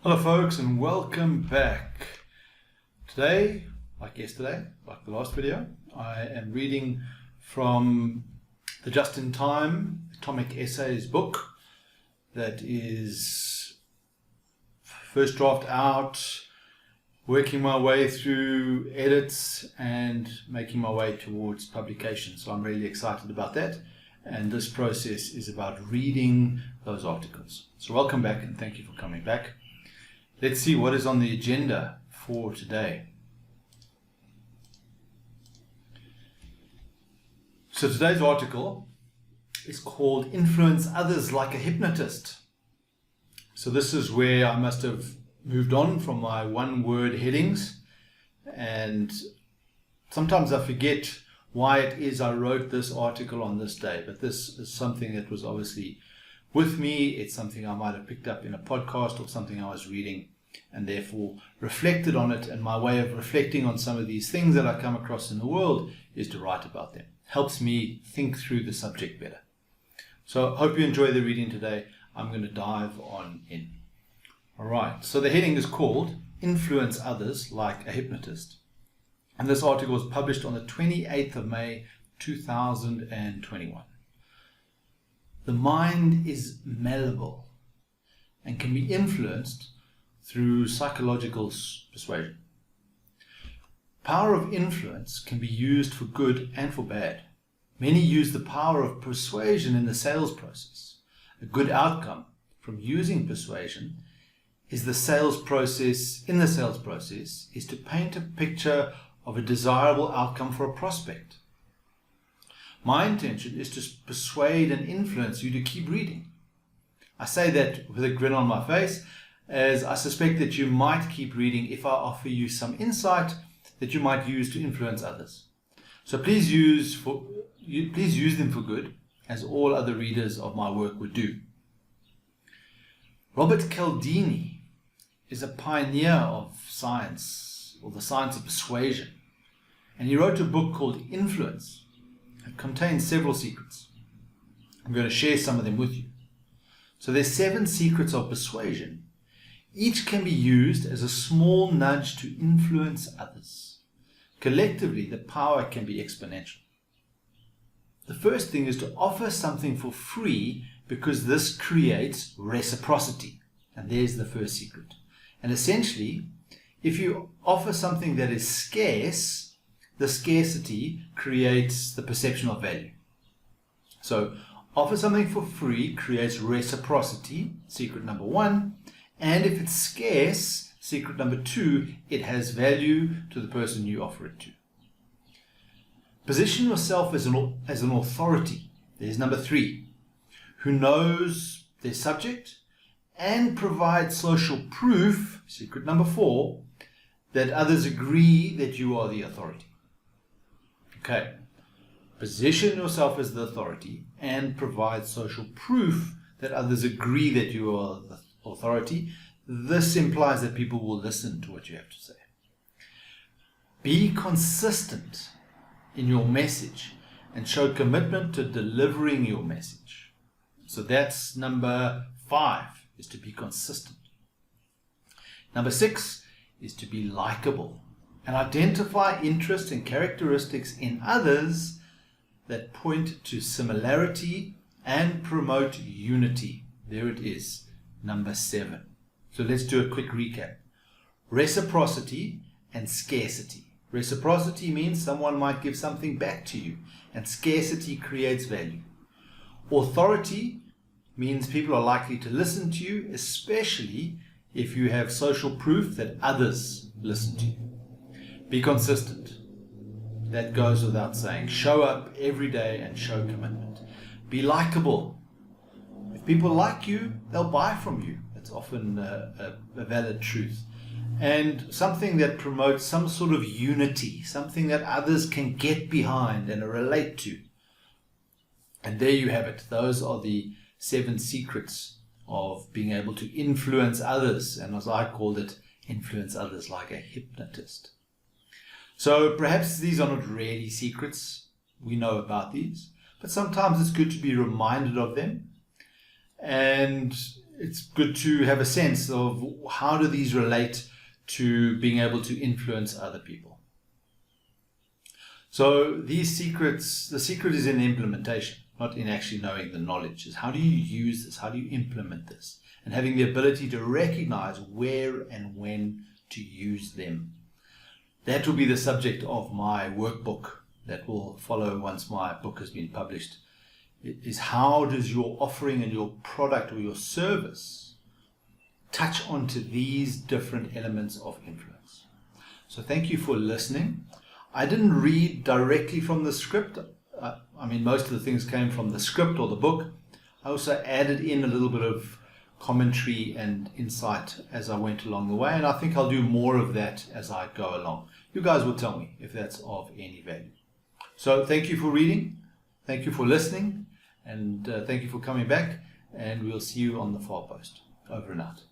Hello folks, and welcome back. Today, like yesterday, like the last video, I am reading from the Just-in-Time Atomic Essays book that is first draft out, working my way through edits and making my way towards publication. So I'm really excited about that, and this process is about reading those articles. So welcome back and thank you for coming back. Let's see what is on the agenda for today. So today's article is called Influence Others Like a Hypnotist. So this is where I must have moved on from my one-word headings, and sometimes I forget why it is I wrote this article on this day, but this is something that was obviously with me. It's something I might have picked up in a podcast or something I was reading, and therefore reflected on it. And my way of reflecting on some of these things that I come across in the world is to write about them. Helps me think through the subject better. So I hope you enjoy the reading today. I'm going to dive on in. All right, so the heading is called Influence Others Like a Hypnotist. And this article was published on the 28th of May, 2021. The mind is malleable and can be influenced through psychological persuasion. Power of influence can be used for good and for bad. Many use the power of persuasion in the sales process. A good outcome from using persuasion is the sales process is to paint a picture of a desirable outcome for a prospect. My intention is to persuade and influence you to keep reading. I say that with a grin on my face, as I suspect that you might keep reading if I offer you some insight that you might use to influence others. So please use them for good, as all other readers of my work would do. Robert Cialdini is a pioneer of science, or the science of persuasion, and he wrote a book called Influence. It contains several secrets. I'm going to share some of them with you. So there's 7 secrets of persuasion. Each can be used as a small nudge to influence others. Collectively, the power can be exponential. The first thing is to offer something for free, because this creates reciprocity. And there's the first secret. And essentially, if you offer something that is scarce, the scarcity creates the perception of value. So, offer something for free creates reciprocity, secret number 1. And if it's scarce, secret number 2, it has value to the person you offer it to. Position yourself as an authority. There's number 3, who knows their subject and provides social proof, secret number 4, that others agree that you are the authority. Okay. Position yourself as the authority and provide social proof that others agree that you are the authority. This implies that people will listen to what you have to say. Be consistent in your message and show commitment to delivering your message. So that's number 5, is to be consistent. Number 6 is to be likable and identify interests and characteristics in others that point to similarity and promote unity. There it is, number 7. So let's do a quick recap. Reciprocity and scarcity. Reciprocity means someone might give something back to you, and scarcity creates value. Authority means people are likely to listen to you, especially if you have social proof that others listen to you. Be consistent. That goes without saying. Show up every day and show commitment. Be likable. If people like you, they'll buy from you. It's often a valid truth. And something that promotes some sort of unity, something that others can get behind and relate to. And there you have it. Those are the 7 secrets of being able to influence others. And as I called it, influence others like a hypnotist. So perhaps these are not really secrets. We know about these. But sometimes it's good to be reminded of them. And it's good to have a sense of how do these relate to being able to influence other people. So these secrets, the secret is in the implementation, not in actually knowing the knowledge. Is how do you use this? How do you implement this? And having the ability to recognize where and when to use them. That will be the subject of my workbook that will follow once my book has been published. It is how does your offering and your product or your service touch onto these different elements of influence. So thank you for listening. I didn't read directly from the script. I mean, most of the things came from the script or the book. I also added in a little bit of commentary and insight as I went along the way, and I think I'll do more of that as I go along. You guys will tell me if that's of any value. So thank you for reading, thank you for listening, and thank you for coming back, and we'll see you on the far post. Over and out.